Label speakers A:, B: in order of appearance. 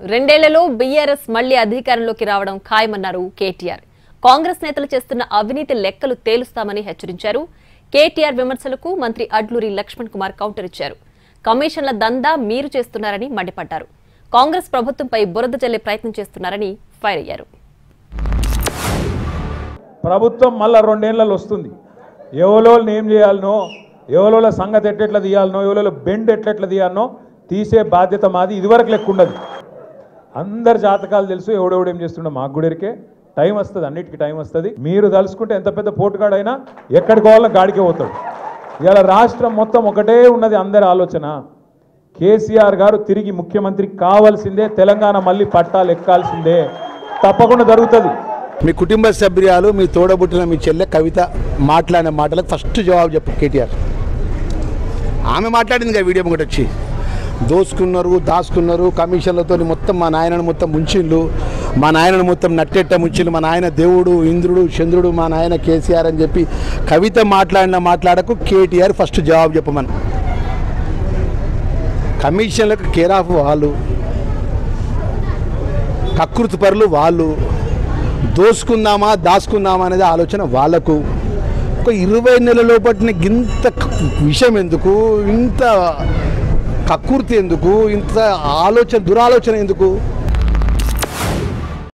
A: రెండేళ్లలో బీఆర్ఎస్ మళ్లీ అధికారంలోకి రావడం ఖాయమన్నారు కేటీఆర్. కాంగ్రెస్ నేతలు చేస్తున్న అవినీతి లెక్కలు తేలుస్తామని హెచ్చరించారు. కేటీఆర్ విమర్శలకు మంత్రి అడ్లూరి లక్ష్మణ్ కుమార్ కౌంటర్ ఇచ్చారు. కమిషన్ల దందా మీరు చేస్తున్నారని మండిపడ్డారు. కాంగ్రెస్ ప్రభుత్వంపై బురద జల్లే ప్రయత్నం చేస్తున్నారని ఫైర్ అయ్యారు.
B: ప్రభుత్వం మళ్ళా 2 ఏళ్లలో వస్తుంది. ఎవరోళ్ళని ఏం చేయాలనో, ఎవరోళ్ళ సంగతి ఎట్లెట్లా తీయాలనో, ఎవరోళ్ళ బెండ్ ఎట్లెట్లా తీయాలనో తీసే బాధ్యత మాది. ఇదివరకు లెక్క ఉండదు. అందరి జాతకాలు తెలుసు. ఎవడెవడేం చేస్తుండో మాకు కూడా ఎరికే. టైం వస్తుంది, అన్నిటికీ టైం వస్తుంది. మీరు తలుసుకుంటే ఎంత పెద్ద పోటుగాడైనా ఎక్కడికి పోవాలన్నా గాడికే పోతాడు. ఇవాళ రాష్ట్రం మొత్తం ఒకటే ఉన్నది. అందరి ఆలోచన కేసీఆర్ గారు తిరిగి ముఖ్యమంత్రి కావాల్సిందే. తెలంగాణ మళ్ళీ పట్టాలు ఎక్కాల్సిందే. తప్పకుండా జరుగుతుంది.
C: మీ కుటుంబ సభ్యురాలు, మీ తోడబుట్టిన మీ చెల్లె కవిత మాట్లాడిన మాటలకు ఫస్ట్ జవాబు చెప్పు కేటీఆర్. ఆమె మాట్లాడింది కదా వీడియో ఒకటి వచ్చి, దోసుకున్నారు, దాచుకున్నారు, కమిషన్లతో మొత్తం మా నాయనను మొత్తం ముంచిళ్ళు, మా నాయనను మొత్తం నట్టెట్ట ముంచిళ్ళు, మా నాయన దేవుడు, ఇంద్రుడు, చంద్రుడు, మా నాయన కేసీఆర్ అని చెప్పి కవిత మాట్లాడిన మాట్లాడకు కేటీఆర్ ఫస్ట్ జవాబు చెప్పమని. కమిషన్లకు కేర్ ఆఫ్ వాళ్ళు, కకృతి పరులు వాళ్ళు, దోసుకుందామా దాచుకుందామా అనేది ఆలోచన వాళ్లకు. ఒక 20 నెలల లోపటిన ఇంత విషయం ఎందుకు, ఇంత కకృతి ఎందుకు, ఇంత ఆలోచన దురాలోచన ఎందుకు?